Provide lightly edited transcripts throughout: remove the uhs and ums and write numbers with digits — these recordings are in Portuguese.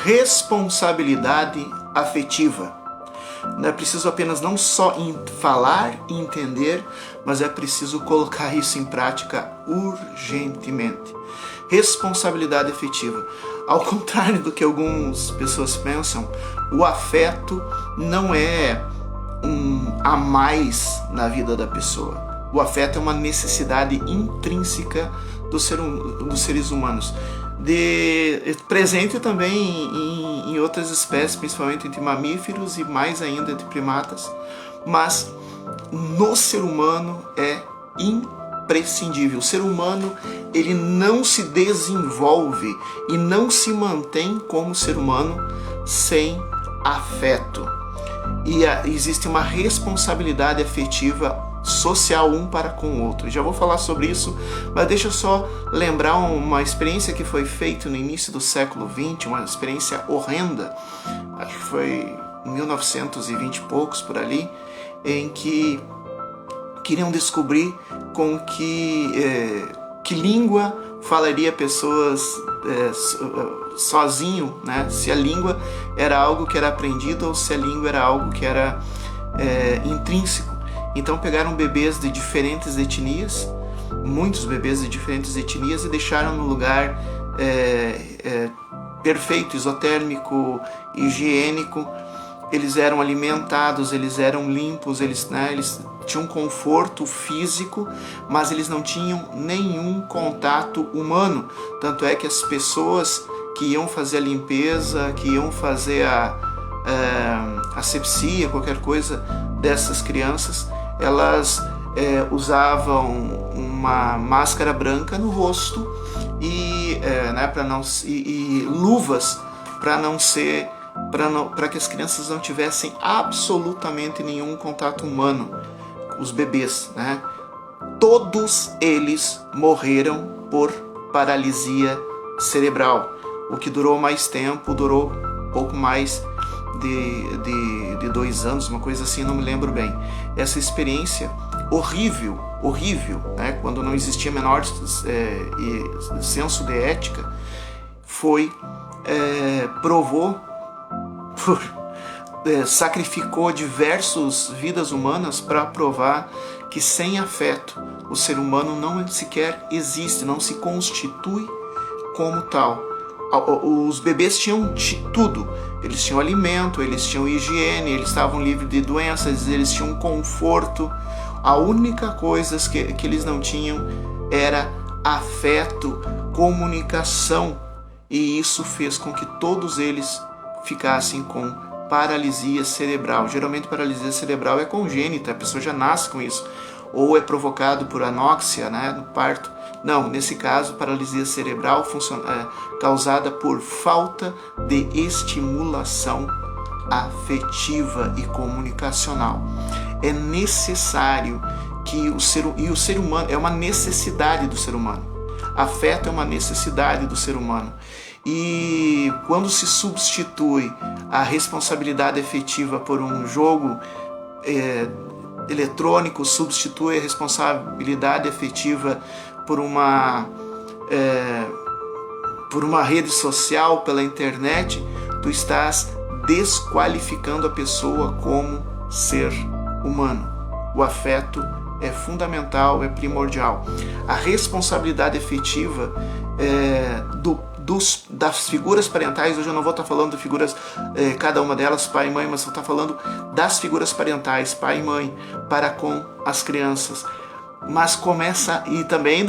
responsabilidade afetiva. Não é preciso apenas não só falar e entender, mas é preciso colocar isso em prática urgentemente. Responsabilidade afetiva. Ao contrário do que algumas pessoas pensam, o afeto não é a mais na vida da pessoa. O afeto é uma necessidade intrínseca dos seres humanos. Presente também em outras espécies, principalmente entre mamíferos e mais ainda entre primatas, mas no ser humano é imprescindível. O ser humano, ele não se desenvolve e não se mantém como ser humano sem afeto. E existe uma responsabilidade afetiva social um para com o outro. Já vou falar sobre isso, mas deixa eu só lembrar uma experiência que foi feita no início do século XX, uma experiência horrenda, acho que foi em 1920 e poucos por ali, em que queriam descobrir com que língua falaria pessoas sozinho, né? Se a língua era algo que era aprendido ou se a língua era algo que era intrínseco. Então pegaram bebês de diferentes etnias, muitos bebês de diferentes etnias, e deixaram no lugar perfeito, isotérmico, higiênico. Eles eram alimentados, eles eram limpos, eles tinham conforto físico, mas eles não tinham nenhum contato humano. Tanto é que as pessoas que iam fazer a limpeza, que iam fazer a asepsia, qualquer coisa dessas crianças, elas usavam uma máscara branca no rosto e luvas para que as crianças não tivessem absolutamente nenhum contato humano, os bebês, né? Todos eles morreram por paralisia cerebral. O que durou mais tempo, durou pouco mais de 2 anos, uma coisa assim, não me lembro bem. Essa experiência horrível, né, quando não existia menor senso de ética, sacrificou diversas vidas humanas para provar que sem afeto o ser humano não sequer existe, não se constitui como tal. Os bebês tinham tudo, eles tinham alimento, eles tinham higiene, eles estavam livres de doenças, eles tinham conforto. A única coisa que eles não tinham era afeto, comunicação, e isso fez com que todos eles ficassem com paralisia cerebral. Geralmente paralisia cerebral é congênita, a pessoa já nasce com isso, ou é provocado por anóxia, né, no parto. Não, nesse caso, paralisia cerebral causada por falta de estimulação afetiva e comunicacional. É necessário que o ser humano é uma necessidade do ser humano. Afeto é uma necessidade do ser humano. E quando se substitui a responsabilidade afetiva por um jogo eletrônico, substitui a responsabilidade afetiva por uma rede social, pela internet, tu estás desqualificando a pessoa como ser humano. O afeto é fundamental, é primordial. A responsabilidade afetiva das figuras parentais, hoje eu não vou estar falando de figuras, cada uma delas, pai e mãe, mas vou estar falando das figuras parentais, pai e mãe, para com as crianças. Mas começa, e também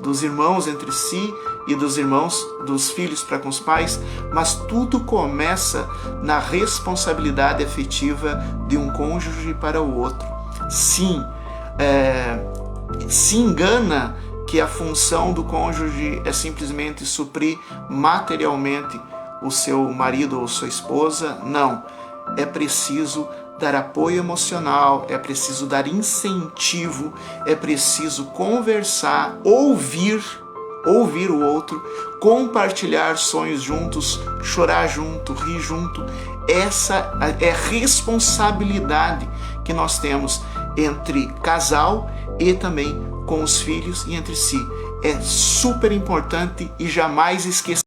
dos irmãos entre si e dos filhos para com os pais, mas tudo começa na responsabilidade afetiva de um cônjuge para o outro. Sim, se engana que a função do cônjuge é simplesmente suprir materialmente o seu marido ou sua esposa. Não, é preciso dar apoio emocional, é preciso dar incentivo, é preciso conversar, ouvir o outro, compartilhar sonhos juntos, chorar junto, rir junto. Essa é a responsabilidade que nós temos entre casal e também com os filhos e entre si. É super importante e jamais esquecer.